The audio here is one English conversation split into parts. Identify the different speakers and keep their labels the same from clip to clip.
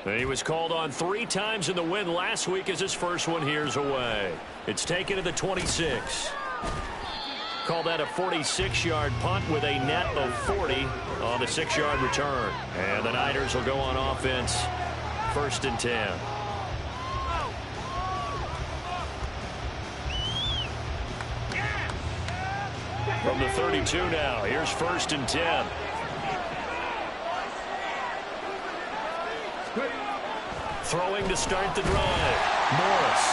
Speaker 1: He was called on 3 times in the win last week as his first one here's away. It's taken to the 26. Call that a 46-yard punt with a net of 40 on the 6-yard return. And the Niners will go on offense, 1st and 10. From the 32 now, here's 1st and 10. Throwing to start the drive. Morris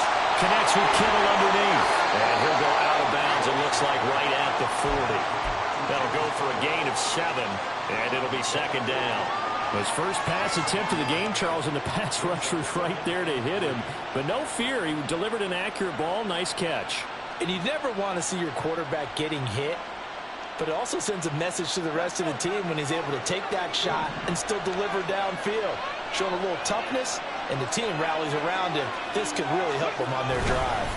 Speaker 1: connects with Kittle underneath. And he'll go out of bounds, it looks like, right at the 40. That'll go for a gain of 7, and it'll be 2nd down.
Speaker 2: His first pass attempt of the game, Charles, and the pass rush was right there to hit him. But no fear, he delivered an accurate ball. Nice catch.
Speaker 3: And you never want to see your quarterback getting hit, but it also sends a message to the rest of the team when he's able to take that shot and still deliver downfield. Showing a little toughness, and the team rallies around him. This could really help them on their drive.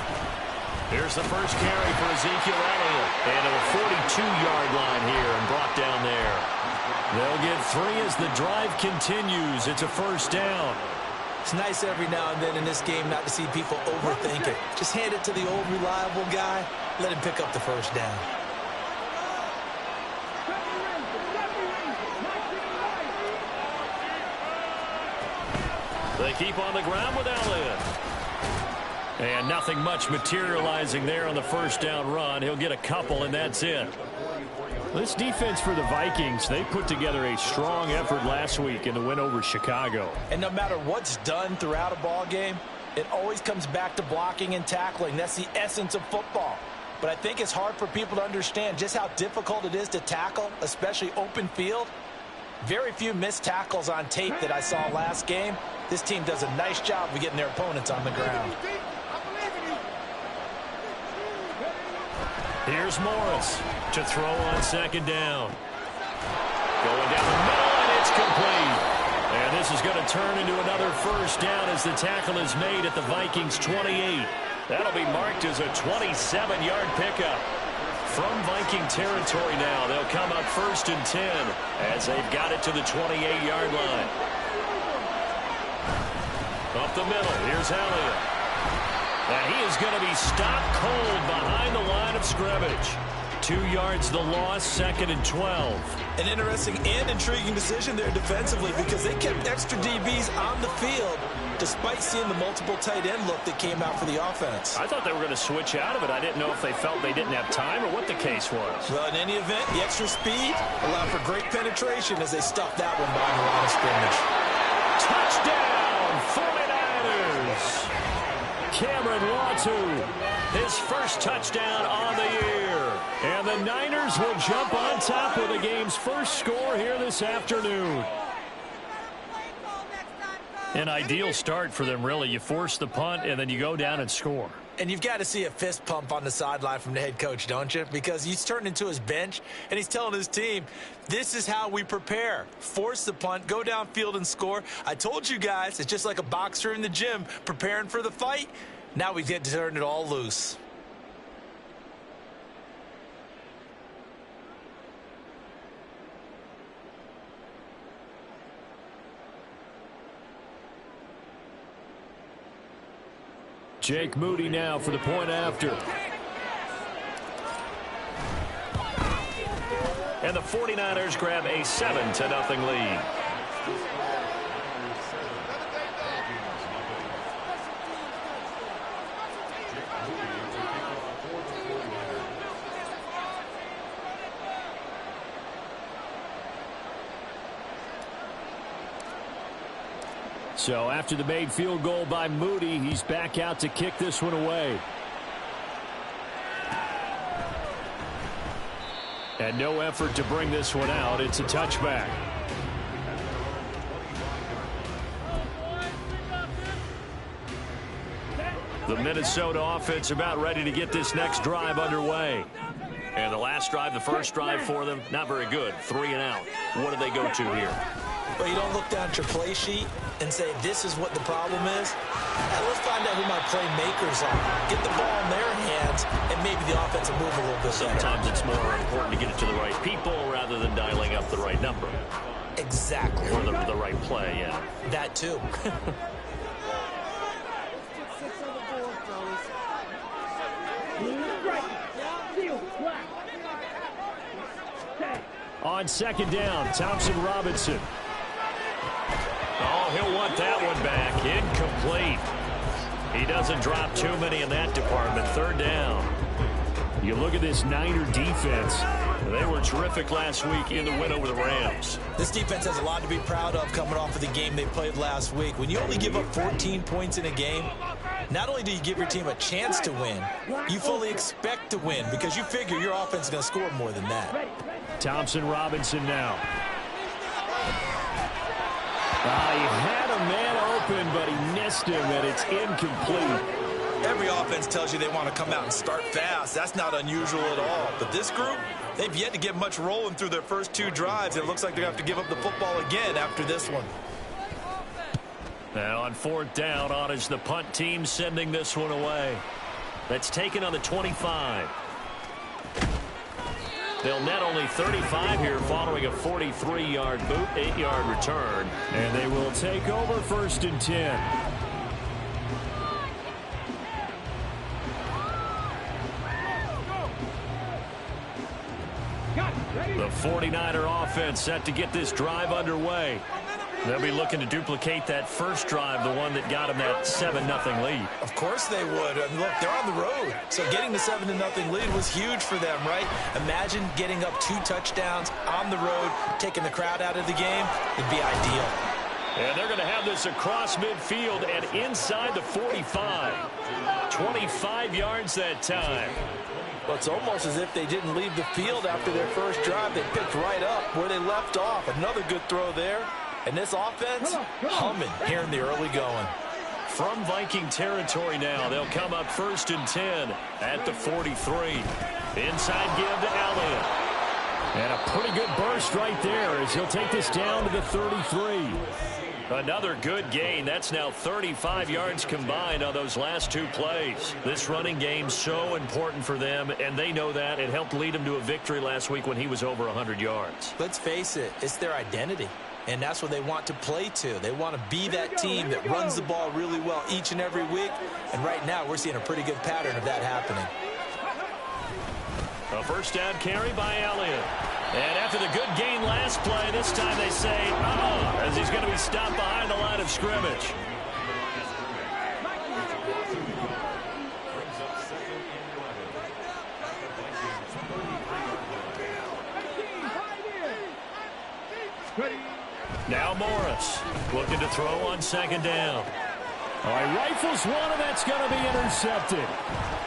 Speaker 1: Here's the first carry for Ezekiel Elliott. And to the 42-yard line here and brought down there. They'll get 3 as the drive continues. It's a 1st down.
Speaker 3: It's nice every now and then in this game not to see people overthink it. Just hand it to the old reliable guy. Let him pick up the 1st down.
Speaker 1: They keep on the ground with Elliott. And nothing much materializing there on the 1st down run. He'll get a couple, and that's it.
Speaker 2: This defense for the Vikings, they put together a strong effort last week in the win over Chicago.
Speaker 3: And no matter what's done throughout a ball game, it always comes back to blocking and tackling. That's the essence of football. But I think it's hard for people to understand just how difficult it is to tackle, especially open field. Very few missed tackles on tape that I saw last game. This team does a nice job of getting their opponents on the ground.
Speaker 1: Here's Morris to throw on 2nd down. Going down the middle, and it's complete. And this is going to turn into another 1st down as the tackle is made at the Vikings 28. That'll be marked as a 27-yard pickup. From Viking territory now, they'll come up 1st and 10 as they've got it to the 28-yard line. Up the middle, here's Elliott. And he is going to be stopped cold behind the line of scrimmage. 2 yards the loss, 2nd and 12.
Speaker 3: An interesting and intriguing decision there defensively because they kept extra DBs on the field despite seeing the multiple tight end look that came out for the offense.
Speaker 1: I thought they were going to switch out of it. I didn't know if they felt they didn't have time or what the case was.
Speaker 3: Well, in any event, the extra speed allowed for great penetration as they stuffed that one behind the line of scrimmage.
Speaker 1: Touchdown, 49ers! Cameron Latu, his first touchdown on the year. And the Niners will jump on top with the game's first score here this afternoon. An ideal start for them, really. You force the punt, and then you go down and score.
Speaker 3: And you've got to see a fist pump on the sideline from the head coach, don't you? Because he's turned into his bench, and he's telling his team, this is how we prepare. Force the punt, go downfield and score. I told you guys, it's just like a boxer in the gym preparing for the fight. Now we get to turn it all loose.
Speaker 2: Jake Moody now for the point after.
Speaker 1: And the 49ers grab a 7-0 lead.
Speaker 2: So after the made field goal by Moody, he's back out to kick this one away. And no effort to bring this one out. It's a touchback.
Speaker 1: The Minnesota offense about ready to get this next drive underway. And the last drive, the first drive for them, not very good. 3 and out. What do they go to here?
Speaker 3: Well, you don't look down at your play sheet and say, this is what the problem is. Now, let's find out who my playmakers are. Get the ball in their hands, and maybe the offense will move a little bit better.
Speaker 1: Sometimes it's more important to get it to the right people rather than dialing up the right number.
Speaker 3: Exactly.
Speaker 1: Or the right play, yeah.
Speaker 3: That too.
Speaker 2: On second down, Thompson Robinson.
Speaker 1: Oh, he'll want that one back. Incomplete. He doesn't drop too many in that department. Third down.
Speaker 2: You look at this Niner defense.
Speaker 1: They were terrific last week in the win over the Rams.
Speaker 3: This defense has a lot to be proud of coming off of the game they played last week. When you only give up 14 points in a game, not only do you give your team a chance to win, you fully expect to win because you figure your offense is going to score more than that.
Speaker 2: Thompson Robinson now. He had a man open, but he missed him, and it's incomplete.
Speaker 3: Every offense tells you they want to come out and start fast. That's not unusual at all. But this group, they've yet to get much rolling through their first 2 drives. It looks like they're going to have to give up the football again after this one.
Speaker 1: Now on fourth down, on is the punt team sending this one away. That's taken on the 25. They'll net only 35 here following a 43-yard boot, 8-yard return.
Speaker 2: And they will take over first and 10.
Speaker 1: The 49er offense set to get this drive underway. They'll be looking to duplicate that first drive, the one that got them that 7-0 lead.
Speaker 3: Of course they would. And look, they're on the road. So getting the 7-0 lead was huge for them, right? Imagine getting up 2 touchdowns on the road, taking the crowd out of the game. It'd be ideal.
Speaker 1: And they're going to have this across midfield and inside the 45. 25 yards that time.
Speaker 3: Well, it's almost as if they didn't leave the field after their first drive. They picked right up where they left off. Another good throw there. And this offense, humming here in the early going.
Speaker 1: From Viking territory now, they'll come up first and 10 at the 43. Inside give to Elliott.
Speaker 2: And a pretty good burst right there as he'll take this down to the 33.
Speaker 1: Another good gain. That's now 35 yards combined on those last 2 plays. This running game so important for them, and they know that. It helped lead them to a victory last week when he was over 100 yards.
Speaker 3: Let's face it, it's their identity. And that's what they want to play to. They want to be that team that runs the ball really well each and every week. And right now, we're seeing a pretty good pattern of that happening.
Speaker 1: A first down carry by Elliott. And after the good gain last play, this time they say, as he's going to be stopped behind the line of scrimmage. Now Morris looking to throw on second down.
Speaker 2: All right, rifles one, and that's going to be intercepted.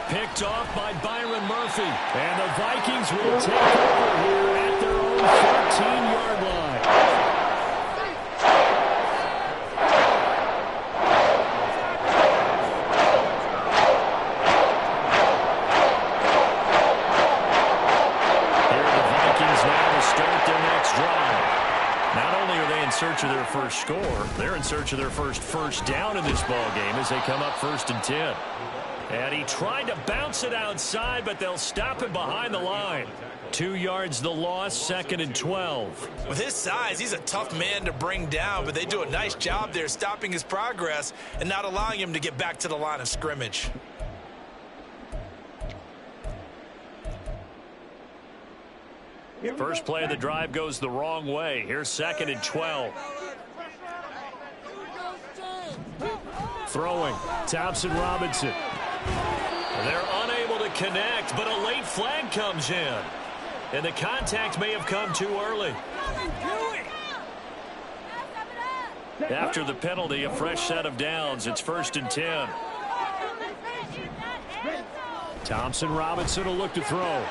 Speaker 1: Picked off by Byron Murphy.
Speaker 2: And the Vikings will take over here at their own 14-yard line.
Speaker 1: Here are the Vikings now to start their next drive. Not only are they in search of their first score, they're in search of their first down in this ball game as they come up first and 10. And he tried to bounce it outside, but they'll stop him behind the line. 2 yards the loss, second and 12.
Speaker 3: With his size, he's a tough man to bring down, but they do a nice job there stopping his progress and not allowing him to get back to the line of scrimmage.
Speaker 1: First play of the drive goes the wrong way. Here's second and 12.
Speaker 2: Throwing, Thompson Robinson.
Speaker 1: They're unable to connect, but a late flag comes in. And the contact may have come too early. After the penalty, a fresh set of downs. It's first and 10.
Speaker 2: Thompson Robinson will look to throw.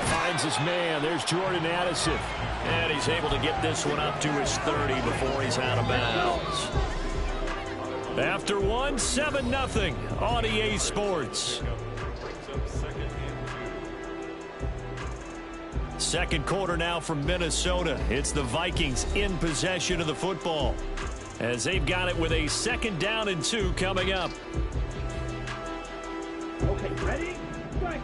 Speaker 2: Finds his man. There's Jordan Addison.
Speaker 1: And he's able to get this one up to his 30 before he's out of bounds. After 7-0 on EA Sports. Second quarter now from Minnesota. It's the Vikings in possession of the football as they've got it with a 2nd down and 2 coming up.
Speaker 4: Okay, ready? Strike.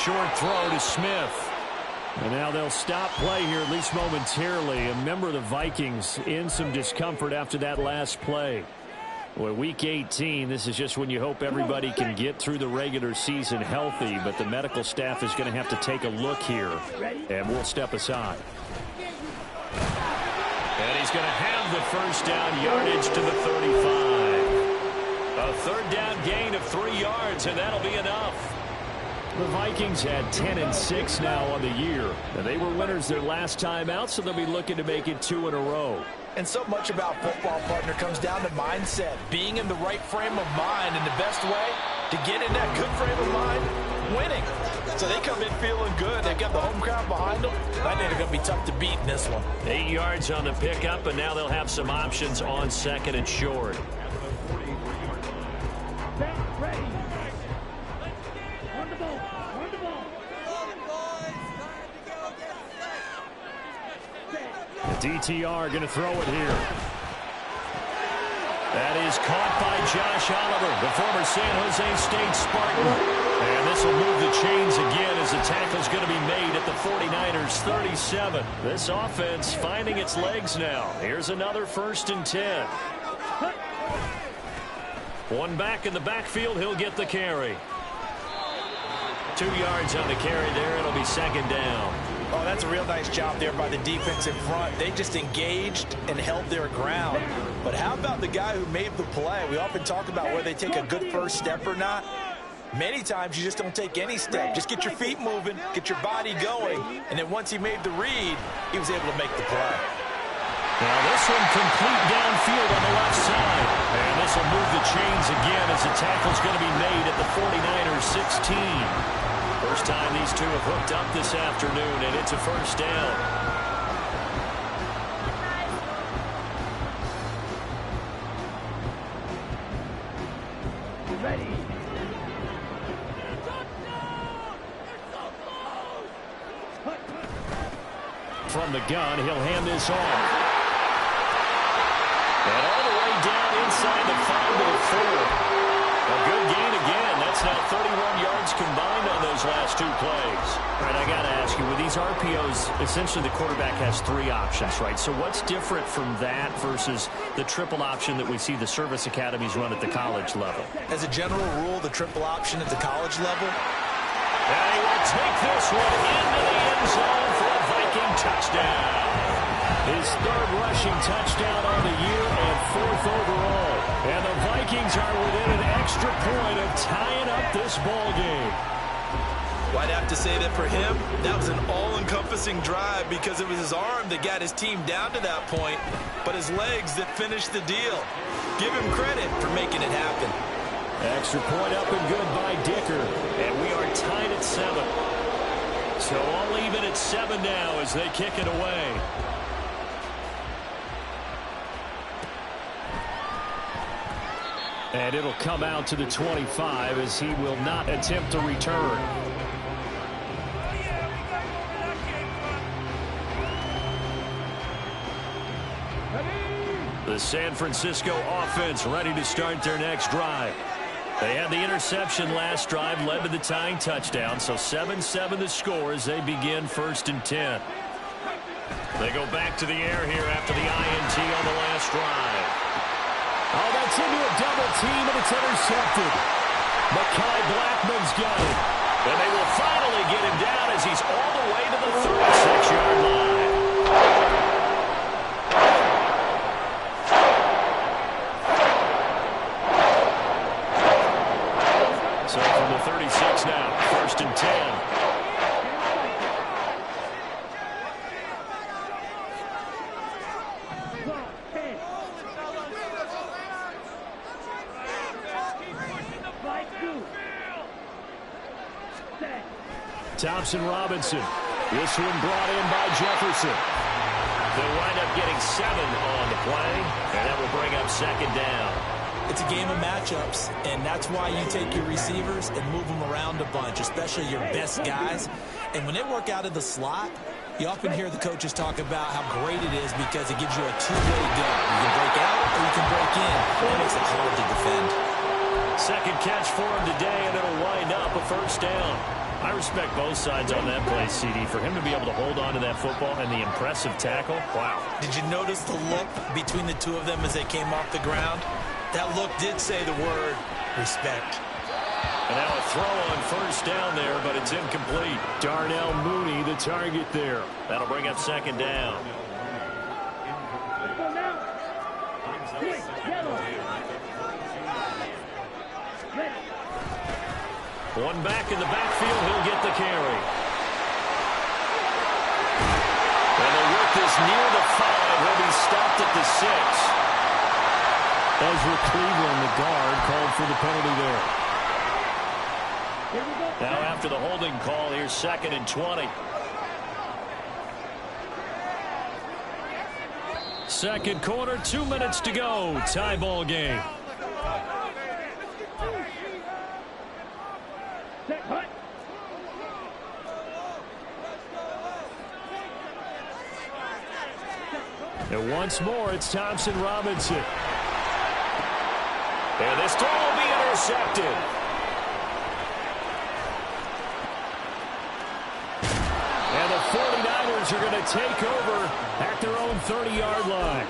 Speaker 1: short throw to Smith.
Speaker 2: And now they'll stop play here, at least momentarily. A member of the Vikings in some discomfort after that last play. Boy, week 18, this is just when you hope everybody can get through the regular season healthy, but the medical staff is going to have to take a look here, and we'll step aside.
Speaker 1: And he's going to have the first down, yardage to the 35. A third down gain of 3 yards, and that'll be enough.
Speaker 2: The Vikings had 10-6 now on the year, and they were winners their last time out, so they'll be looking to make it 2 in a row.
Speaker 3: And so much about football, partner, comes down to mindset, being in the right frame of mind, and the best way to get in that good frame of mind, winning. So they come in feeling good. They've got the home crowd behind them. I think they're going to be tough to beat in this one.
Speaker 1: 8 yards on the pickup, and now they'll have some options on second and short.
Speaker 4: Ready. On the ball.
Speaker 2: The DTR going to throw it here.
Speaker 1: That is caught by Josh Oliver, the former San Jose State Spartan. And this will move the chains again as the tackle's going to be made at the 49ers 37. This offense finding its legs now. Here's another 1st and 10. One back in the backfield, he'll get the carry. 2 yards on the carry there. It'll be 2nd down.
Speaker 3: Oh, that's a real nice job there by the defense in front. They just engaged and held their ground. But how about the guy who made the play? We often talk about whether they take a good first step or not. Many times you just don't take any step. Just get your feet moving, get your body going, and then once he made the read, he was able to make the play.
Speaker 1: Now this one complete downfield on the left side. And this will move the chains again as the tackle's going to be made at the 49ers 16. First time these two have hooked up this afternoon, and it's a 1st down.
Speaker 4: Ready.
Speaker 2: From the gun, he'll hand this off.
Speaker 1: And all the way down inside the 5 to the 4. A good gain again. That's now 31 yards combined on those last 2 plays.
Speaker 2: All right, I got to ask you, with these RPOs, essentially the quarterback has 3 options, right? So what's different from that versus the triple option that we see the service academies run at the college level?
Speaker 3: As a general rule, the triple option at the college level.
Speaker 1: And he will take this one into the end zone for a Viking touchdown.
Speaker 2: His 3rd rushing touchdown on the year and 4th overall. And the Vikings are within an extra point of tying up this ball game.
Speaker 3: Well, I'd have to say that for him, that was an all-encompassing drive because it was his arm that got his team down to that point, but his legs that finished the deal. Give him credit for making it happen.
Speaker 2: Extra point up and good by Dicker.
Speaker 1: And we are tied at 7. So all even at 7 now as they kick it away.
Speaker 2: And it'll come out to the 25 as he will not attempt to return.
Speaker 1: The San Francisco offense ready to start their next drive. They had the interception last drive, led to the tying touchdown, so 7-7 the score as they begin 1st and 10. They go back to the air here after the INT on the last drive.
Speaker 2: Oh, that's into a double team, and it's intercepted. Mekhi Blackman's got it.
Speaker 1: And they will finally get him down as he's all the way to the 36-yard line. So from the 36 now, 1st and 10.
Speaker 2: Thompson Robinson. This one brought in by Jefferson.
Speaker 1: They'll wind up getting 7 on the play, and that will bring up 2nd down.
Speaker 3: It's a game of matchups, and that's why you take your receivers and move them around a bunch, especially your best guys. And when they work out of the slot, you often hear the coaches talk about how great it is because it gives you a two-way go. You can break out or you can break in. That makes it hard to defend.
Speaker 1: 2nd catch for him today, and it'll wind up a 1st down.
Speaker 2: I respect both sides on that play, CD. For him to be able to hold on to that football and the impressive tackle, wow.
Speaker 3: Did you notice the look between the two of them as they came off the ground? That look did say the word respect.
Speaker 2: And now a throw on first down there, but it's incomplete. Darnell Mooney, the target there. That'll bring up second down. One back in the backfield, he'll get the carry. And they'll work this near the 5. He'll be stopped at the 6. Ezra Cleveland, the guard, called for the penalty there. Now after the holding call, here's 2nd and 20. Second quarter, 2 minutes to go. Tie ball game. And once more, it's Thompson Robinson. And this throw will be intercepted. And the 49ers are going to take over at their own 30-yard line.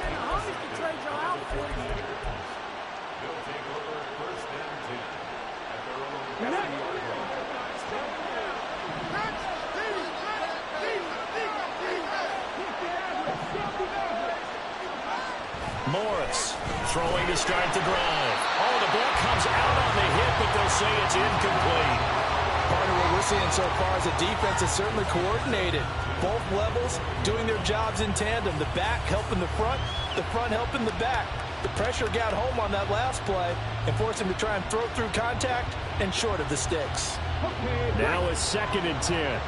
Speaker 2: Morris throwing to start the drive. Oh, the ball comes out on the hit, but they'll say it's incomplete.
Speaker 3: Part of what we're seeing so far is the defense is certainly coordinated. Both levels doing their jobs in tandem. The back helping the front helping the back. The pressure got home on that last play and forced him to try and throw through contact and short of the sticks.
Speaker 2: Now it's 2nd and 10.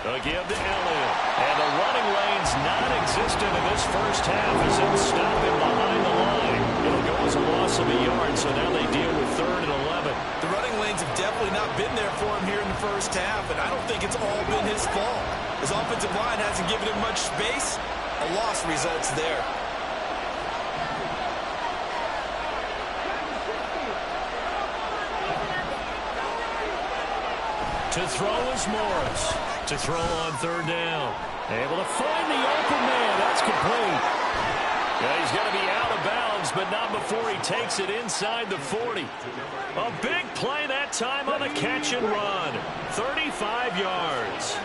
Speaker 2: They'll give to Elliott. And the running lane's non-existent in this first half as they'll stop him behind the line. It'll go as a loss of a yard, so now they deal with 3rd and 11.
Speaker 3: The running lanes have definitely not been there for him here in the first half, and I don't think it's all been his fault. His offensive line hasn't given him much space. A loss results there.
Speaker 2: To throw is Morris. To throw on 3rd down. Able to find the open man. That's complete. Yeah, he's going to be out of bounds, but not before he takes it inside the 40. A big play that time on the catch and run. 35 yards.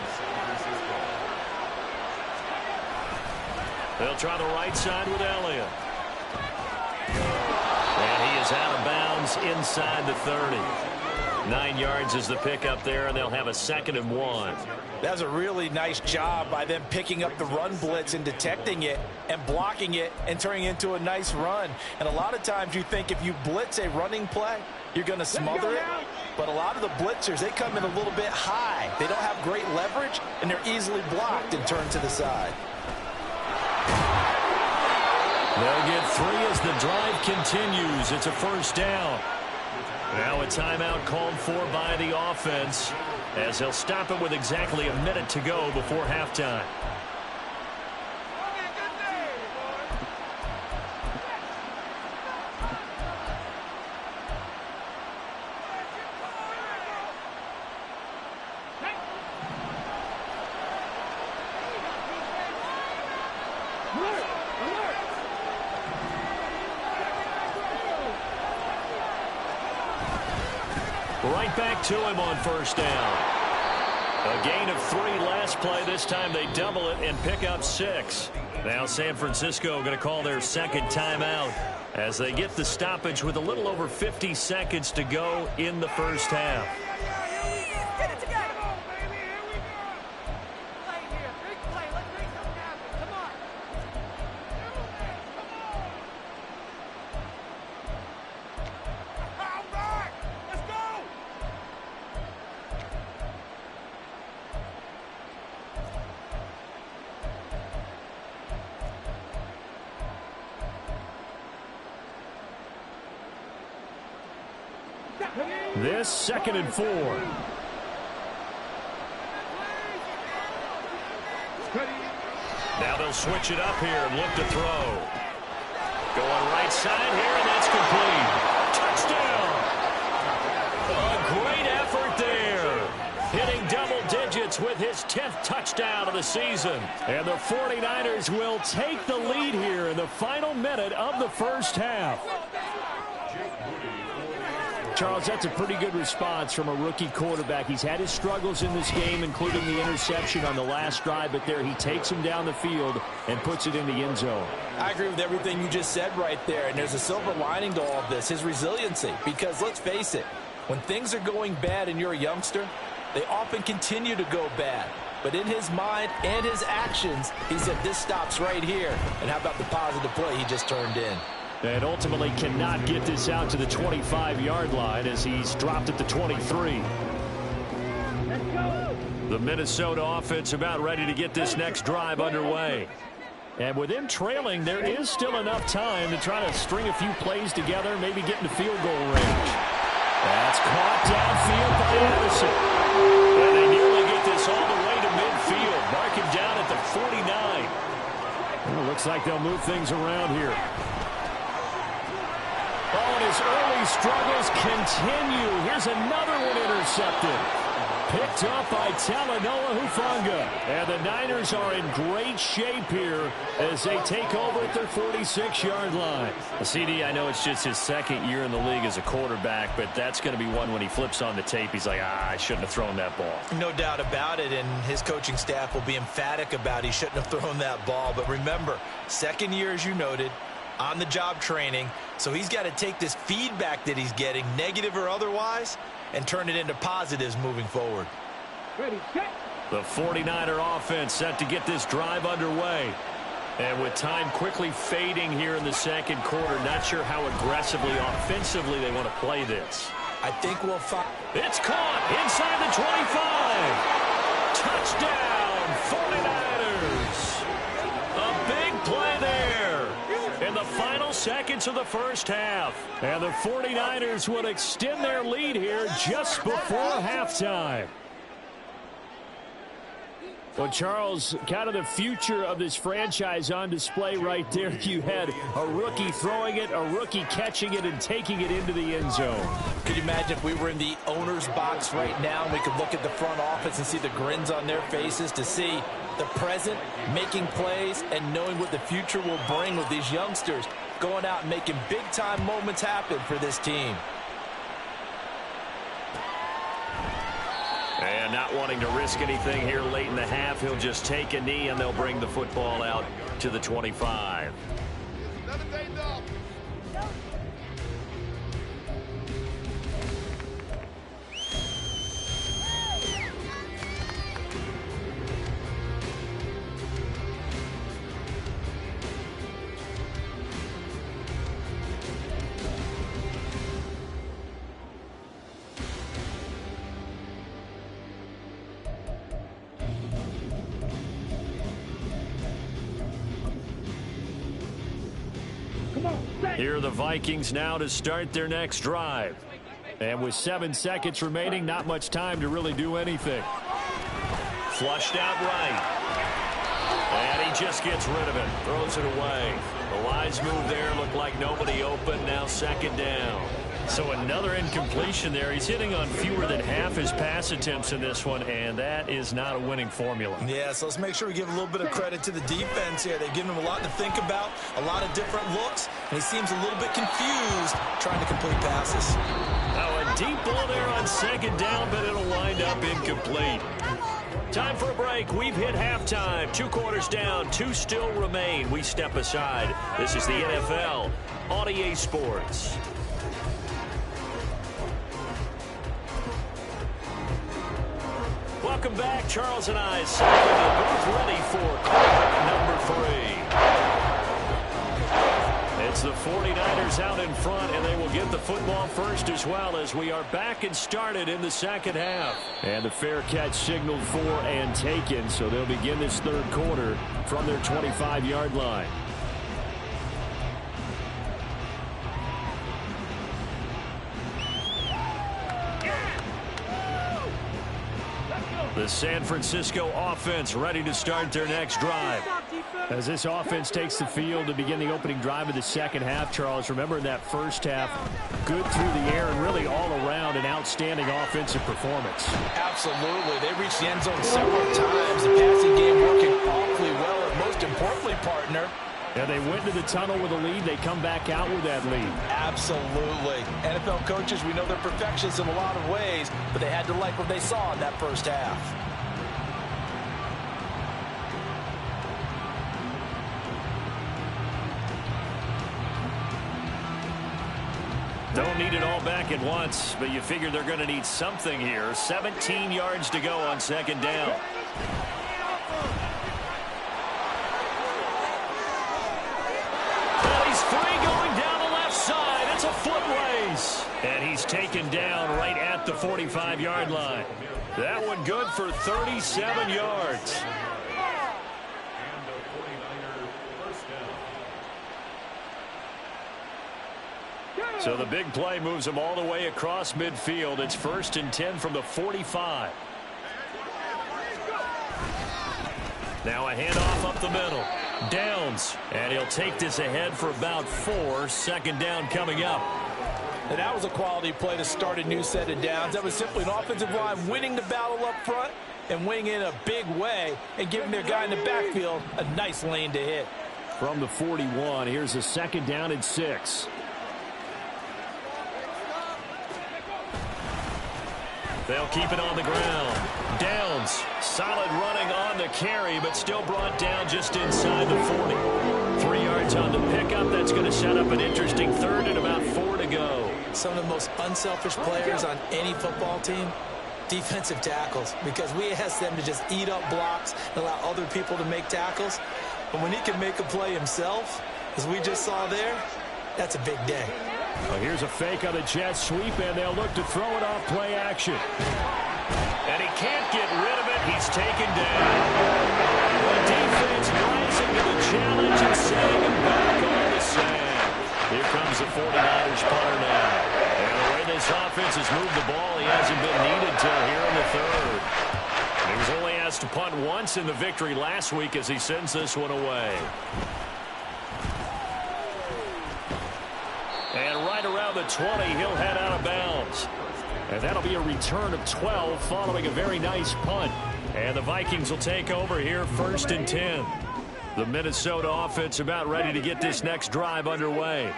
Speaker 2: They'll try the right side with Elliott. And he is out of bounds inside the 30. 9 yards is the pickup there, and they'll have a 2nd and 1.
Speaker 3: That was a really nice job by them picking up the run blitz and detecting it and blocking it and turning it into a nice run. And a lot of times you think if you blitz a running play, you're going to smother it. But a lot of the blitzers, they come in a little bit high. They don't have great leverage, and they're easily blocked and turned to the side.
Speaker 2: They'll get 3 as the drive continues. It's a first down. Now a timeout called for by the offense as they'll stop it with exactly a minute to go before halftime. Right back to him on first down. A gain of 3 last play. This time they double it and pick up 6. Now San Francisco going to call their 2nd timeout as they get the stoppage with a little over 50 seconds to go in the first half.
Speaker 4: Get it together. Baby, here we go. Play here. Big play. Let's make something happen. Come on. All right. Let's go.
Speaker 2: This 2nd and 4. Now they'll switch it up here and look to throw.
Speaker 1: Going right side here, and that's complete. Touchdown! A great effort there. Hitting double digits with his 10th touchdown of the season. And the 49ers will take the lead here in the final minute of the first half. Charles, that's a pretty good response from a rookie quarterback. He's had his struggles in this game, including the interception on the last drive, but there he takes him down the field and puts it in the end zone.
Speaker 3: I agree with everything you just said right there, and there's a silver lining to all of this, his resiliency. Because let's face it, when things are going bad and you're a youngster, they often continue to go bad. But in his mind and his actions, he said, this stops right here. And how about the positive play he just turned in?
Speaker 2: And ultimately cannot get this out to the 25-yard line as he's dropped at the 23. The Minnesota offense about ready to get this next drive underway. And with him trailing, there is still enough time to try to string a few plays together, maybe get into field goal range. That's caught downfield by Addison. And they nearly get this all the way to midfield. Mark him down at the 49. Well, looks like they'll move things around here. Oh, and his early struggles continue. Here's another one intercepted. Picked up by Talanoa Hufanga. And the Niners are in great shape here as they take over at their 46-yard line.
Speaker 1: CD, I know it's just his second year in the league as a quarterback, but that's going to be one when he flips on the tape. He's like, I shouldn't have thrown that ball.
Speaker 3: No doubt about it, and his coaching staff will be emphatic about he shouldn't have thrown that ball. But remember, second year, as you noted, on-the-job training, so he's got to take this feedback that he's getting, negative or otherwise, and turn it into positives moving forward.
Speaker 4: Ready, set.
Speaker 1: The 49er offense set to get this drive underway. And with time quickly fading here in the second quarter, not sure how aggressively, offensively they want to play this.
Speaker 3: I think we'll find...
Speaker 1: It's caught inside the 25. Touchdown, 49ers. A big play there in the final seconds of the first half. And the 49ers would extend their lead here just before halftime.
Speaker 2: Well, Charles, kind of the future of this franchise on display right there. You had a rookie throwing it, a rookie catching it, and taking it into the end zone.
Speaker 3: Could you imagine if we were in the owner's box right now and we could look at the front office and see the grins on their faces to see the present, making plays, and knowing what the future will bring with these youngsters going out and making big-time moments happen for this team.
Speaker 1: And not wanting to risk anything here late in the half, he'll just take a knee and they'll bring the football out to the 25. Here are the Vikings now to start their next drive.
Speaker 2: And with 7 seconds remaining, not much time to really do anything.
Speaker 1: Flushed out right. And he just gets rid of it. Throws it away. The wise move there. Looked like nobody open. Now second down. So another incompletion there. He's hitting on fewer than half his pass attempts in this one, and that is not a winning formula.
Speaker 3: Yeah, so let's make sure we give a little bit of credit to the defense here. They've given him a lot to think about, a lot of different looks, and he seems a little bit confused trying to complete passes.
Speaker 1: Now a deep ball there on second down, but it'll wind up incomplete. Time for a break. We've hit halftime. 2 quarters down, 2 still remain. We step aside. This is the NFL on EA Sports. Welcome back. Charles and I both ready for quarter number 3. It's the 49ers out in front, and they will get the football first as well as we are back and started in the second half.
Speaker 2: And the fair catch signaled for and taken, so they'll begin this third quarter from their 25-yard line. The San Francisco offense ready to start their next drive. As this offense takes the field to begin the opening drive of the second half, Charles, remember in that first half, good through the air and really all around an outstanding offensive performance.
Speaker 3: Absolutely. They reached the end zone several times. The passing game working awfully well, and most importantly, partner,
Speaker 2: and they went into the tunnel with a lead. They come back out with that lead.
Speaker 3: Absolutely. NFL coaches, we know they're perfectionists in a lot of ways, but they had to like what they saw in that first half.
Speaker 2: Don't need it all back at once, but you figure they're going to need something here. 17 yards to go on second down. Free going down the left side. It's a foot race. And he's taken down right at the 45-yard line. That one good for 37 yards. So the big play moves him all the way across midfield. It's 1st and 10 from the 45. Now a handoff up the middle. Downs, and he'll take this ahead for about 4. Second down coming up.
Speaker 3: And that was a quality play to start a new set of downs. That was simply an offensive line winning the battle up front and winning in a big way and giving their guy in the backfield a nice lane to hit.
Speaker 2: From the 41, here's a second down and 6. They'll keep it on the ground. Downs, solid running on the carry, but still brought down just inside the 40. 3 yards on the pickup. That's going to set up an interesting third and about 4 to go.
Speaker 3: Some of the most unselfish players on any football team, defensive tackles, because we ask them to just eat up blocks and allow other people to make tackles. But when he can make a play himself, as we just saw there, that's a big day.
Speaker 2: Well, here's a fake on the jet sweep, and they'll look to throw it off play action. And he can't get rid of it. He's taken down. The defense rising to the challenge and setting him back on the sand. Here comes the 49ers punter now. And the way this offense has moved the ball, he hasn't been needed till here in the third. He was only asked to punt once in the victory last week as he sends this one away. And right around the 20, he'll head out of bounds. And that'll be a return of 12 following a very nice punt. And the Vikings will take over here 1st and 10. The Minnesota offense about ready to get this next drive underway.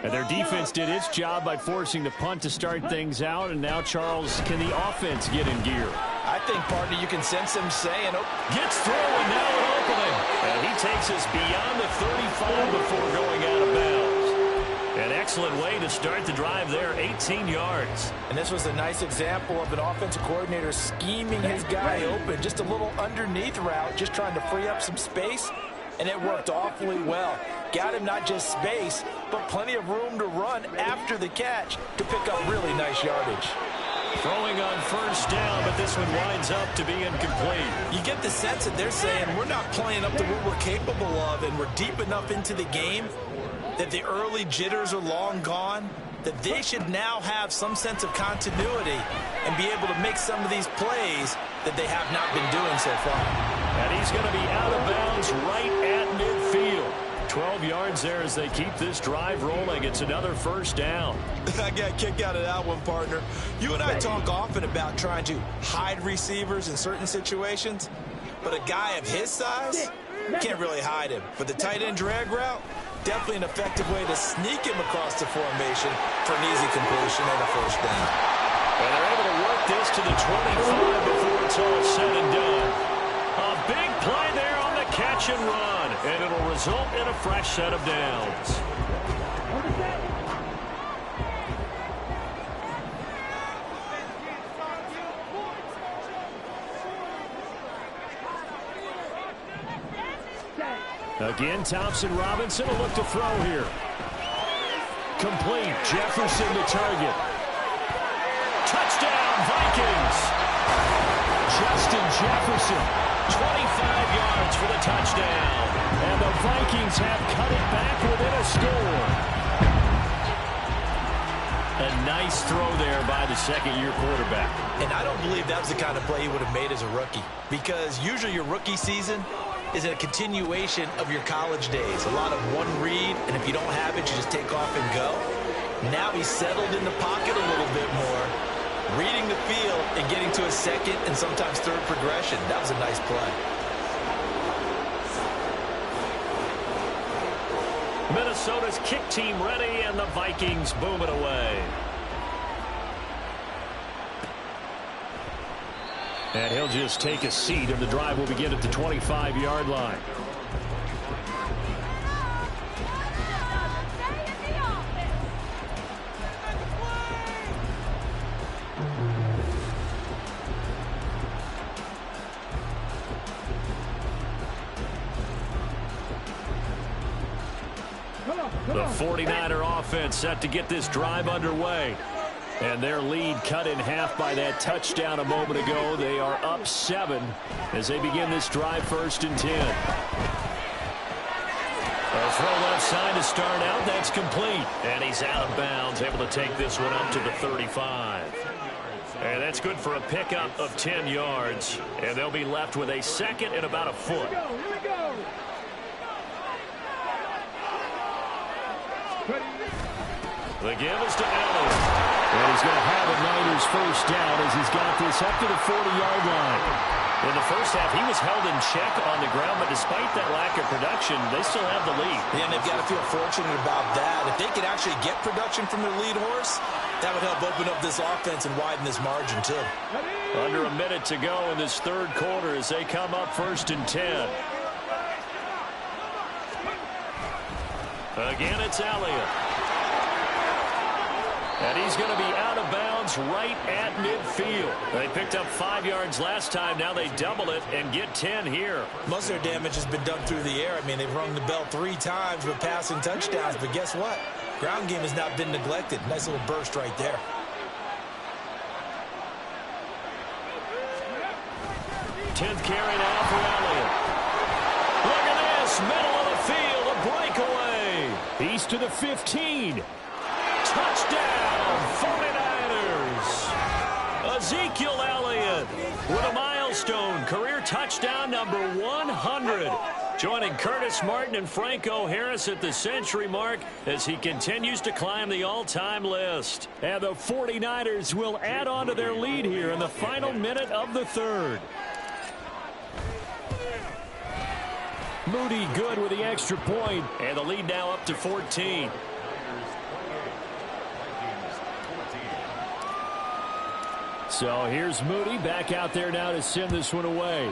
Speaker 2: And their defense did its job by forcing the punt to start things out. And now, Charles, can the offense get in gear?
Speaker 3: I think, partner, you can sense him saying, oh,
Speaker 2: gets through and now an opening. And he takes us beyond the 35 before going out of bounds. An excellent way to start the drive there, 18 yards.
Speaker 3: And this was a nice example of an offensive coordinator scheming his guy open. Just a little underneath route, just trying to free up some space. And it worked awfully well. Got him not just space, but plenty of room to run after the catch to pick up really nice yardage.
Speaker 2: Throwing on 1st down, but this one winds up to be incomplete.
Speaker 3: You get the sense that they're saying we're not playing up to what we're capable of, and we're deep enough into the game that the early jitters are long gone, that they should now have some sense of continuity and be able to make some of these plays that they have not been doing so far.
Speaker 2: And he's going to be out of bounds right at midfield. 12 yards there as they keep this drive rolling. It's another 1st down.
Speaker 3: I got a kick out of that one, partner. You and I talk often about trying to hide receivers in certain situations, but a guy of his size, you can't really hide him. But the tight end drag route, definitely an effective way to sneak him across the formation for an easy completion and a 1st down.
Speaker 2: And they're able to work this to the 25 before it's all said and done. A big play there on the catch and run, and it'll result in a fresh set of downs. Again, Thompson-Robinson will look to throw here. Complete. Jefferson the target. Touchdown, Vikings. Justin Jefferson, 25 yards for the touchdown. And the Vikings have cut it back within a score. A nice throw there by the second-year quarterback.
Speaker 3: And I don't believe that was the kind of play he would have made as a rookie, because usually your rookie season is a continuation of your college days. A lot of one read, and if you don't have it, you just take off and go. Now he's settled in the pocket a little bit more, reading the field and getting to a second and sometimes third progression. That was a nice play.
Speaker 2: Minnesota's kick team ready, and the Vikings boom it away. And he'll just take a seat, and the drive will begin at the 25-yard line. The 49er offense set to get this drive underway. And their lead cut in half by that touchdown a moment ago. They are up 7 as they begin this drive, 1st and 10. A throw left side to start out. That's complete. And he's out of bounds, able to take this one up to the 35. And that's good for a pickup of 10 yards. And they'll be left with a second and about a foot.
Speaker 4: Here we go.
Speaker 2: The give is to Elliott. And he's going to have a Niners first down as he's got this up to the 40-yard line. In the first half, he was held in check on the ground, but despite that lack of production, they still have the lead.
Speaker 3: Yeah, and they've got to feel fortunate about that. If they could actually get production from their lead horse, that would help open up this offense and widen this margin, too.
Speaker 2: Under a minute to go in this third quarter as they come up 1st and 10. Again, it's Elliott. And he's going to be out of bounds right at midfield. They picked up 5 yards last time. Now they double it and get 10 here.
Speaker 3: Most of their damage has been done through the air. I mean, they've rung the bell 3 times with passing touchdowns. But guess what? Ground game has not been neglected. Nice little burst right there.
Speaker 2: Tenth carry now for Elliott. Look at this. Middle of the field. A breakaway. He's to the 15. Touchdown, 49ers. Ezekiel Elliott with a milestone career touchdown number 100. Joining Curtis Martin and Franco Harris at the century mark as he continues to climb the all-time list. And the 49ers will add on to their lead here in the final minute of the third. Moody good with the extra point, and the lead now up to 14. So here's Moody back out there now to send this one away.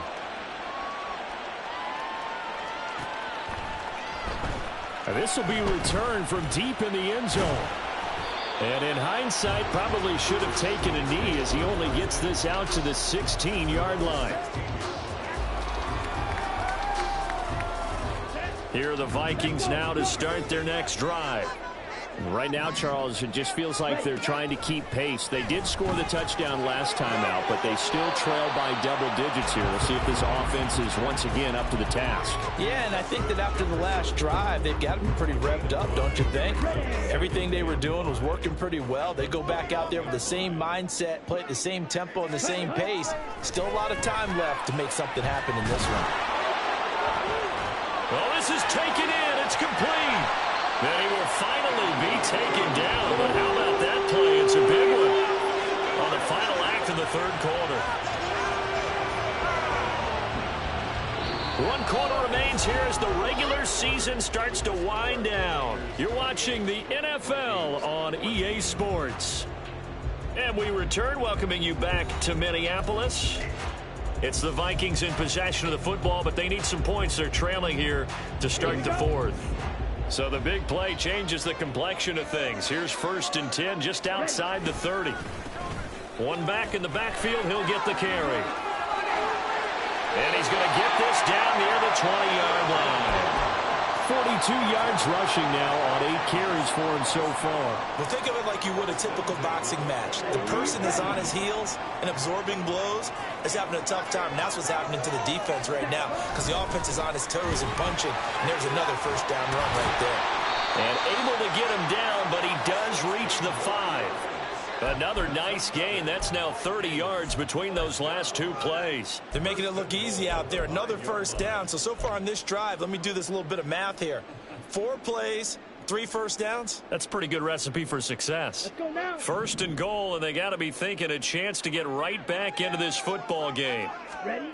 Speaker 2: And this will be returned from deep in the end zone. And in hindsight, probably should have taken a knee as he only gets this out to the 16-yard line. Here are the Vikings now to start their next drive. Right now, Charles, it just feels like they're trying to keep pace. They did score the touchdown last time out, but they still trail by double digits here. We'll see if this offense is once again up to the task.
Speaker 3: Yeah, and I think that after the last drive, they've got to be pretty revved up, don't you think? Everything they were doing was working pretty well. They go back out there with the same mindset, play at the same tempo and the same pace. Still a lot of time left to make something happen in this one.
Speaker 2: Well, this is taken in. It's complete. Then he will finally be taken down. But how about that play? It's a big one on the final act of the third quarter. 1 quarter remains here as the regular season starts to wind down. You're watching the NFL on EA Sports. And we return, welcoming you back to Minneapolis. It's the Vikings in possession of the football, but they need some points. They're trailing here to start the fourth. So the big play changes the complexion of things. Here's 1st and 10 just outside the 30. One back in the backfield. He'll get the carry. And he's going to get this down near the 20-yard line. 42 yards rushing now on 8 carries for him so far.
Speaker 3: Well, think of it like you would a typical boxing match. The person is on his heels and absorbing blows is having a tough time. And that's what's happening to the defense right now because the offense is on his toes and punching. And there's another first down run right there.
Speaker 2: And able to get him down, but he does reach the 5. Another nice gain. That's now 30 yards between those last 2 plays.
Speaker 3: They're making it look easy out there. Another first down. So far on this drive, let me do this little bit of math here. 4 plays, 3 first downs.
Speaker 2: That's a pretty good recipe for success.
Speaker 4: Let's go now.
Speaker 2: First and goal, and they got to be thinking a chance to get right back into this football game.
Speaker 4: Ready?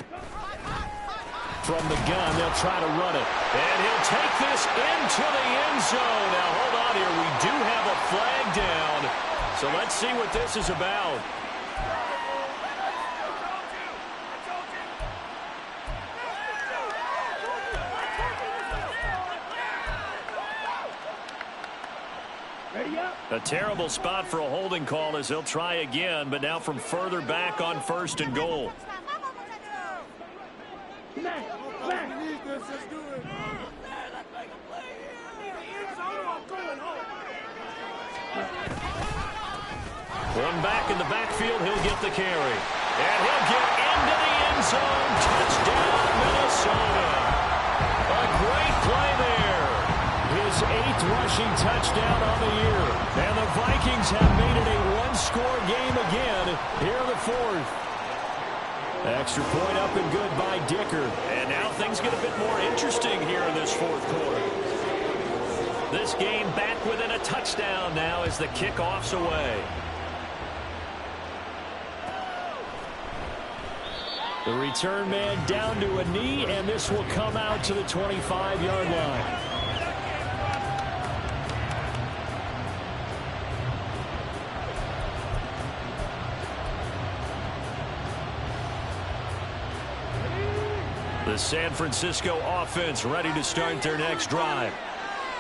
Speaker 2: From the gun, they'll try to run it. And he'll take this into the end zone. Now, hold on here. We do have a flag down. So let's see what this is about.
Speaker 4: Ready up.
Speaker 2: A terrible spot for a holding call as he'll try again, but now from further back on first and goal.
Speaker 4: Smash. Smash.
Speaker 2: One back in the backfield, he'll get the carry. And he'll get into the end zone. Touchdown, Minnesota. A great play there. His 8th rushing touchdown on the year. And the Vikings have made it a one-score game again here in the 4th. Extra point up and good by Dicker. And now things get a bit more interesting here in this 4th quarter. This game back within a touchdown now as the kickoff's away. The return man down to a knee, and this will come out to the 25-yard line. The San Francisco offense ready to start their next drive.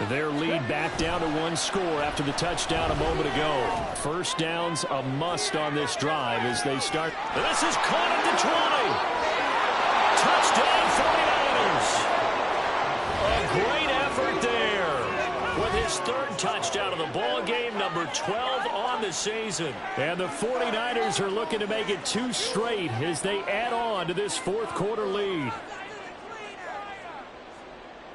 Speaker 2: Their lead back down to 1 score after the touchdown a moment ago. First down's a must on this drive as they start. This is caught at the 20. Touchdown 49ers. A great effort there. With his 3rd touchdown of the ball game, number 12 on the season. And the 49ers are looking to make it 2 straight as they add on to this 4th quarter lead.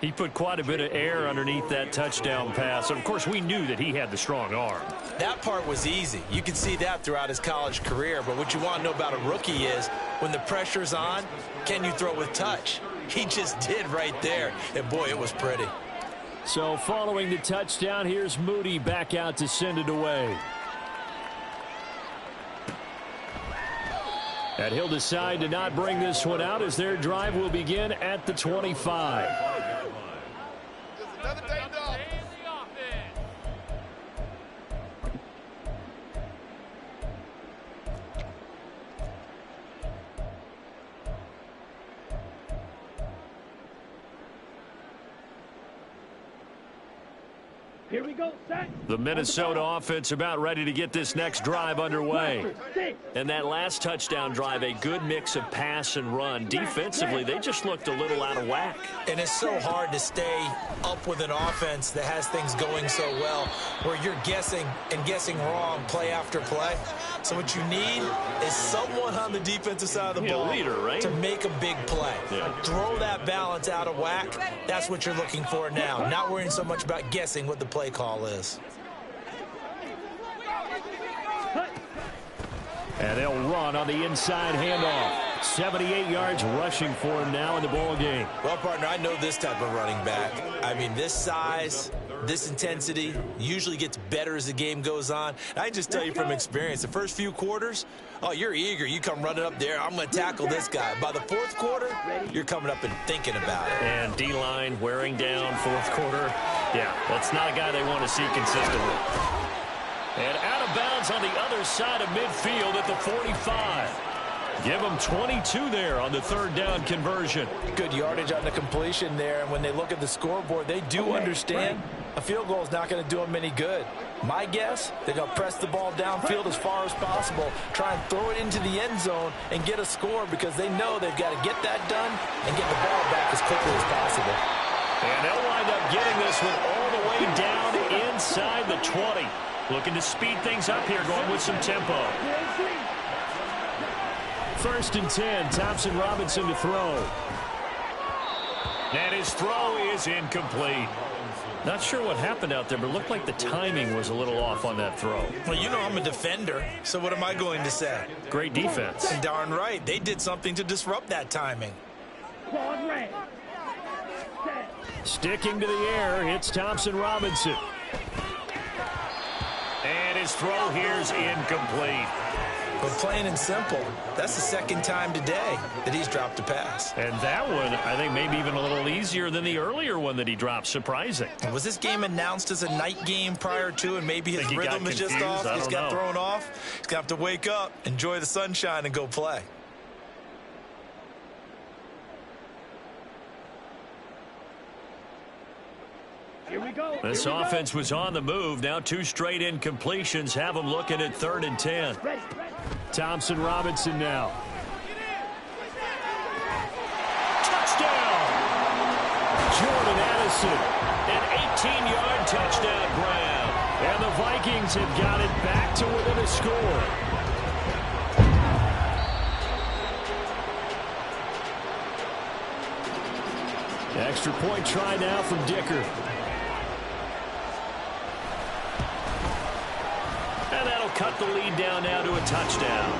Speaker 2: He put quite a bit of air underneath that touchdown pass. Of course, we knew that he had the strong arm.
Speaker 3: That part was easy. You can see that throughout his college career. But what you want to know about a rookie is when the pressure's on, can you throw with touch? He just did right there. And, boy, it was pretty.
Speaker 2: So following the touchdown, here's Moody back out to send it away. And he'll decide to not bring this one out as their drive will begin at the 25.
Speaker 5: Another day dog.
Speaker 4: Here we go, set.
Speaker 2: The Minnesota offense about ready to get this next drive underway. And that last touchdown drive, a good mix of pass and run. Defensively, they just looked a little out of whack.
Speaker 3: And it's so hard to stay up with an offense that has things going so well, where you're guessing and guessing wrong play after play. So what you need is someone on the defensive side of the ball
Speaker 2: leader, right?
Speaker 3: to make a big play.
Speaker 2: Yeah.
Speaker 3: Throw that balance out of whack. That's what you're looking for now. Not worrying so much about guessing what the play call is.
Speaker 2: And they'll run on the inside handoff. 78 yards rushing for him now in the ball game.
Speaker 3: Well, partner, I know this type of running back. I mean, this size, this intensity usually gets better as the game goes on. And I just tell you from experience, the first few quarters, oh, you're eager. You come running up there. I'm going to tackle this guy. By the 4th quarter, you're coming up and thinking about it.
Speaker 2: And D-line wearing down 4th quarter. Yeah, that's not a guy they want to see consistently. And out of bounds on the other side of midfield at the 45. Give them 22 there on the 3rd down conversion.
Speaker 3: Good yardage on the completion there. And when they look at the scoreboard, they do understand a field goal is not going to do them any good. My guess, they're going to press the ball downfield as far as possible, try and throw it into the end zone and get a score because they know they've got to get that done and get the ball back as quickly as possible.
Speaker 2: And they'll wind up getting this one all the way down inside the 20. Looking to speed things up here, going with some tempo. 1st and 10, Thompson Robinson to throw.
Speaker 1: And his throw is incomplete.
Speaker 2: Not sure what happened out there, but it looked like the timing was a little off on that throw.
Speaker 3: Well, you know I'm a defender, so what am I going to say?
Speaker 2: Great defense.
Speaker 3: Darn right. They did something to disrupt that timing.
Speaker 2: Sticking to the air, it's Thompson Robinson.
Speaker 1: And his throw here's incomplete.
Speaker 3: But plain and simple, that's the second time today that he's dropped a pass.
Speaker 2: And that one, I think, maybe even a little easier than the earlier one that he dropped. Surprising.
Speaker 3: Was this game announced as a night game prior to, and maybe his rhythm is just off? He's got thrown off. He's going to have to wake up, enjoy the sunshine, and go play.
Speaker 4: Here we go.
Speaker 2: This offense was on the move. Now 2 straight incompletions have them looking at 3rd and 10. Thompson Robinson now. Touchdown! Jordan Addison, an 18-yard touchdown grab. And the Vikings have got it back to within a score. Extra point try now from Dicker. And that'll cut the lead down now to a touchdown.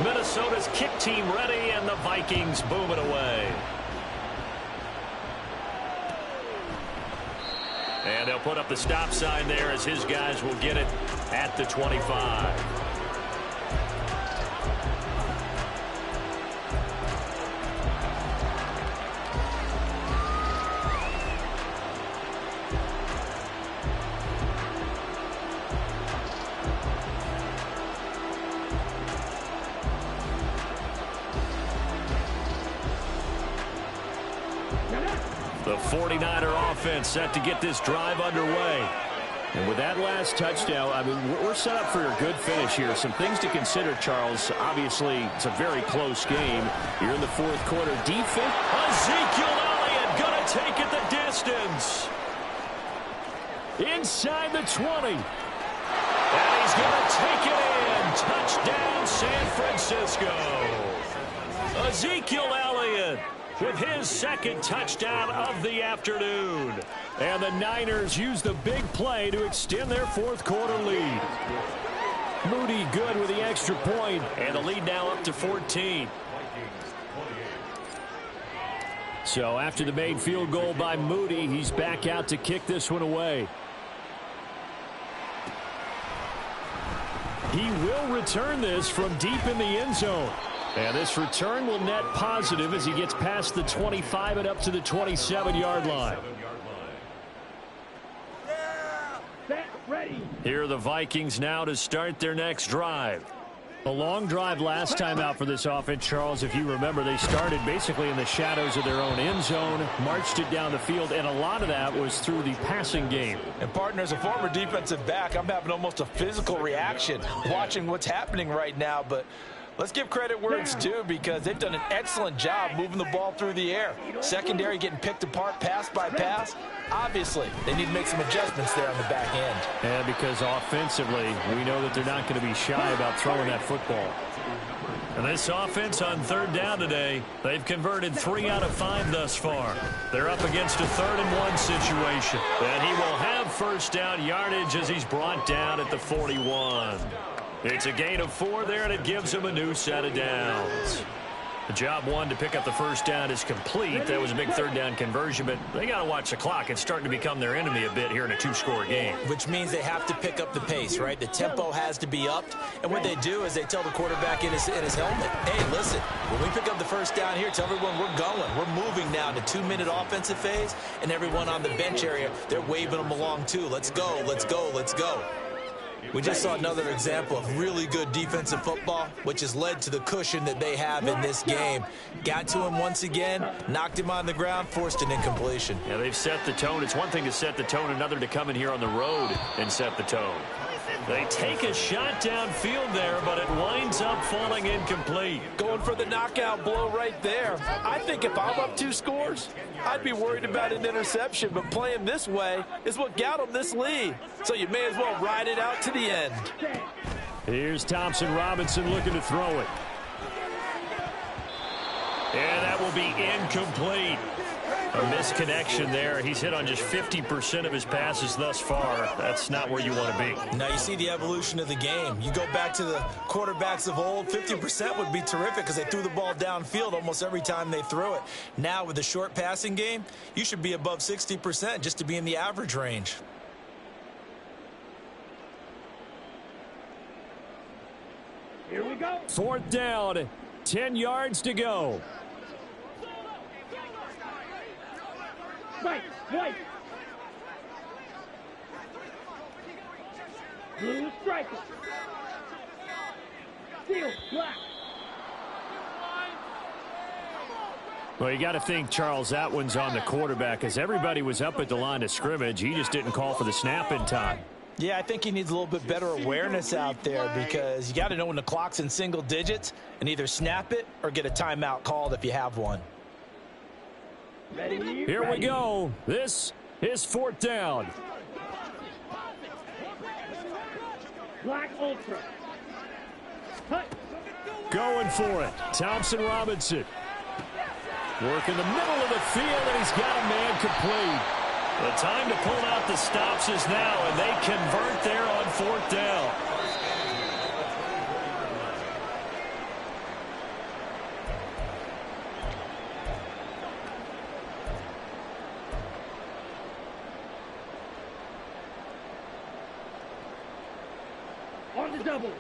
Speaker 2: Minnesota's kick team ready, and the Vikings boom it away. And they'll put up the stop sign there as his guys will get it at the 25. The 49er offense set to get this drive underway. And with that last touchdown, I mean, we're set up for a good finish here. Some things to consider, Charles. Obviously, it's a very close game. You're in the 4th quarter. Defense. Ezekiel Elliott going to take it the distance. Inside the 20. And he's going to take it in. Touchdown, San Francisco. Ezekiel Elliott with his 2nd touchdown of the afternoon. And the Niners use the big play to extend their 4th quarter lead. Moody good with the extra point, and the lead now up to 14. So after the made field goal by Moody, he's back out to kick this one away. He will return this from deep in the end zone. And this return will net positive as he gets past the 25 and up to the 27-yard line. Here are the Vikings now to start their next drive. A long drive last time out for this offense, Charles. If you remember, they started basically in the shadows of their own end zone, marched it down the field, and a lot of that was through the passing game.
Speaker 3: And, partner, as a former defensive back, I'm having almost a physical reaction watching what's happening right now, but let's give credit where it's due because they've done an excellent job moving the ball through the air. Secondary getting picked apart pass by pass. Obviously, they need to make some adjustments there on the back end.
Speaker 2: And because offensively, we know that they're not going to be shy about throwing that football. And this offense on 3rd down today, they've converted 3 out of 5 thus far. They're up against a 3rd and 1 situation. And he will have 1st down yardage as he's brought down at the 41. It's a gain of 4 there, and it gives him a new set of downs. The job 1 to pick up the 1st down is complete. That was a big 3rd down conversion, but they got to watch the clock. It's starting to become their enemy a bit here in a 2-score game.
Speaker 3: Which means they have to pick up the pace, right? The tempo has to be upped, and what they do is they tell the quarterback in his helmet, hey, listen, when we pick up the 1st down here, tell everyone we're going. We're moving now to 2-minute offensive phase, and everyone on the bench area, they're waving them along too. Let's go, let's go, let's go. We just saw another example of really good defensive football, which has led to the cushion that they have in this game. Got to him once again, knocked him on the ground, forced an incompletion.
Speaker 2: Yeah, they've set the tone. It's one thing to set the tone, another to come in here on the road and set the tone. They take a shot downfield there, but it winds up falling incomplete.
Speaker 3: Going for the knockout blow right there. I think if I'm up 2 scores, I'd be worried about an interception, but playing this way is what got them this lead. So you may as well ride it out to the end.
Speaker 2: Here's Thompson Robinson looking to throw it. And that will be incomplete. A misconnection there. He's hit on just 50% of his passes thus far. That's not where you want to be.
Speaker 3: Now you see the evolution of the game. You go back to the quarterbacks of old, 50% would be terrific because they threw the ball downfield almost every time they threw it. Now with the short passing game, you should be above 60% just to be in the average range.
Speaker 4: Here we go.
Speaker 2: 4th down, 10 yards to go.
Speaker 4: White. Blue striker. Steel, black.
Speaker 2: Well, you got to think, Charles, that one's on the quarterback as everybody was up at the line of scrimmage. He just didn't call for the snap in time.
Speaker 3: Yeah, I think he needs a little bit better awareness out there because you got to know when the clock's in single digits and either snap it or get a timeout called if you have one.
Speaker 2: Here we go. This is 4th down.
Speaker 4: Black Ultra. Cut.
Speaker 2: Going for it. Thompson Robinson. Working the middle of the field, and he's got a man complete.
Speaker 1: The time to pull out the stops is now, and they convert there on 4th down.
Speaker 4: On the double.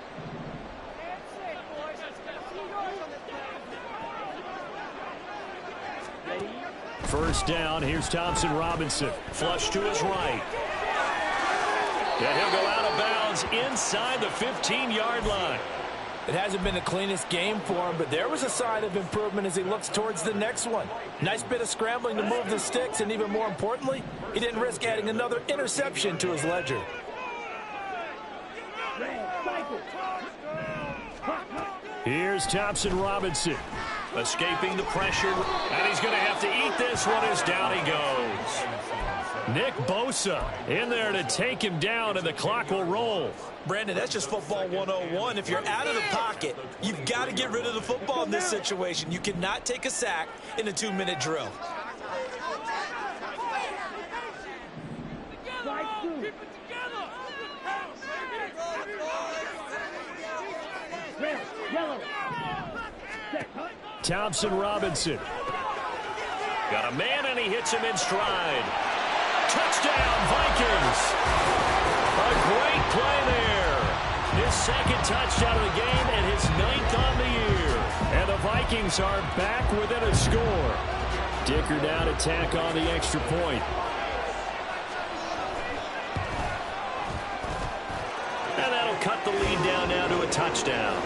Speaker 2: First down, here's Thompson Robinson.
Speaker 1: Flush to his right. And he'll go out of bounds inside the 15-yard line.
Speaker 3: It hasn't been the cleanest game for him, but there was a sign of improvement as he looks towards the next one. Nice bit of scrambling to move the sticks, and even more importantly, he didn't risk adding another interception to his ledger.
Speaker 2: Here's Thompson Robinson.
Speaker 1: Escaping the pressure, and he's going to have to eat this one as down he goes.
Speaker 2: Nick Bosa in there to take him down, and the clock will roll.
Speaker 3: Brandon, that's just football 101. If you're out of the pocket, you've got to get rid of the football in this situation. You cannot take a sack in a 2-minute drill.
Speaker 2: Thompson Robinson.
Speaker 1: Got a man, and he hits him in stride. Touchdown, Vikings. A great play there. His second touchdown of the game and his 9th on the year.
Speaker 2: And the Vikings are back within a score. Dicker down to tack on the extra point.
Speaker 1: And that'll cut the lead down now to a touchdown.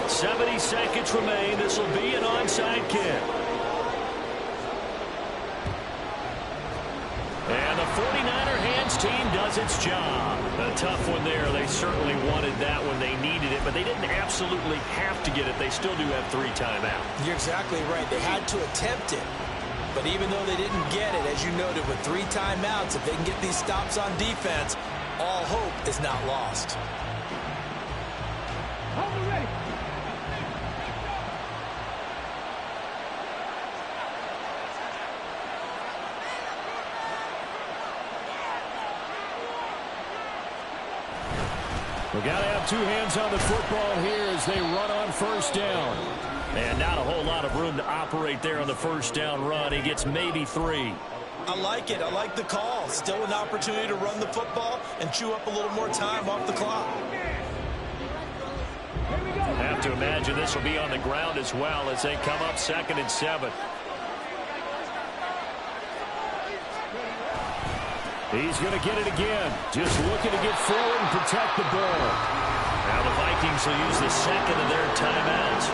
Speaker 1: 70 seconds remain. This will be an onside kick. And the 49er hands team does its job. A tough one there. They certainly wanted that when they needed it, but they didn't absolutely have to get it. They still do have 3 timeouts.
Speaker 3: You're exactly right. They had to attempt it. But even though they didn't get it, as you noted, with 3 timeouts, if they can get these stops on defense, all hope is not lost.
Speaker 4: Ready.
Speaker 2: We got to have 2 hands on the football here as they run on first down.
Speaker 1: And not a whole lot of room to operate there on the first down run. He gets maybe 3.
Speaker 3: I like it. I like the call. Still an opportunity to run the football and chew up a little more time off the clock.
Speaker 1: Have to imagine this will be on the ground as well as they come up 2nd and 7.
Speaker 2: He's going to get it again. Just looking to get forward and protect the ball.
Speaker 1: Now the Vikings will use the second of their timeouts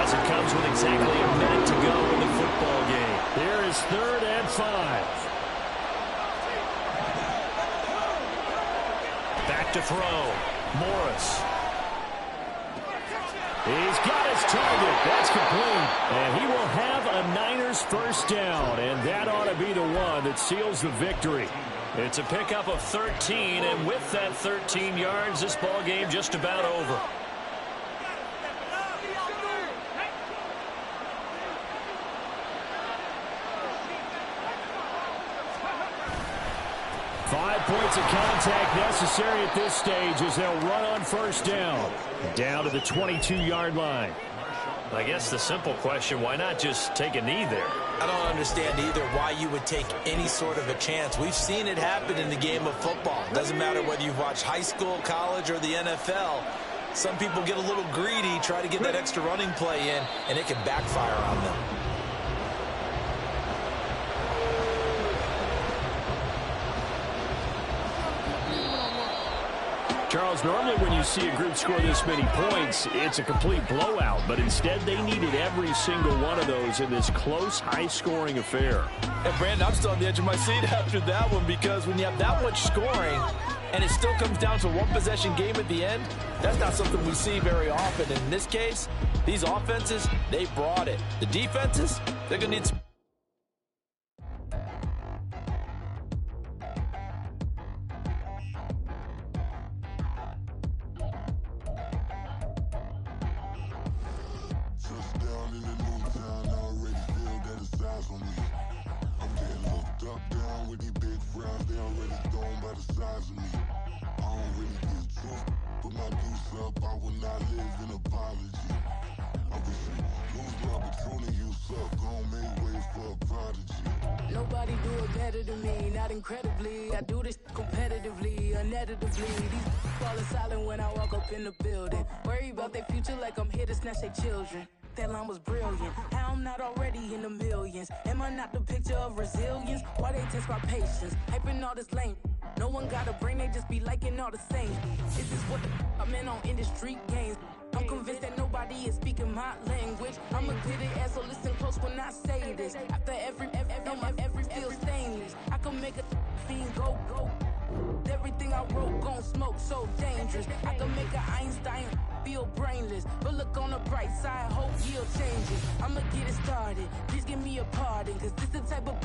Speaker 1: as it comes with exactly a minute to go in the football game.
Speaker 2: Here is 3rd and 5.
Speaker 1: Back to throw. Morris.
Speaker 2: He's got his target. That's complete. And he will have a Niners first down. And that ought to be the one that seals the victory.
Speaker 1: It's a pickup of 13, and with that 13 yards, this ball game just about over.
Speaker 2: Five points of contact necessary at this stage as they'll run on first down. Down to the 22-yard line.
Speaker 1: I guess the simple question, why not just take a knee there?
Speaker 3: I don't understand either why you would take any sort of a chance. We've seen it happen in the game of football. Doesn't matter whether you've watched high school, college, or the NFL. Some people get a little greedy, try to get that extra running play in, and it can backfire on them.
Speaker 2: Charles, normally when you see a group score this many points, it's a complete blowout. But instead, they needed every single one of those in this close, high-scoring affair.
Speaker 3: And, Brandon, I'm still on the edge of my seat after that one because when you have that much scoring and it still comes down to one possession game at the end, that's not something we see very often. And in this case, these offenses, they brought it. The defenses, they're going to need some.
Speaker 5: Nobody do it better than me, not incredibly. I do this competitively, uneditably. These falling silent when I walk up in the building. Worry about their future like I'm here to snatch their children. That line was brilliant. How I'm not already in the millions. Am I not the picture of resilience? Why they test my patience? Hyping all this lame. No one got a brain, they just be liking all the same. Is this what the I'm in on industry games? I'm convinced that nobody is speaking my language. I'm a good ass, so listen close when I say this. After every feel stainless. I can make a fiend go. Everything I wrote gon' smoke, so dangerous. I can make an Einstein feel brainless. But look on the bright side, hope yield changes. I'ma get it started. Please give me a pardon, cause this the type of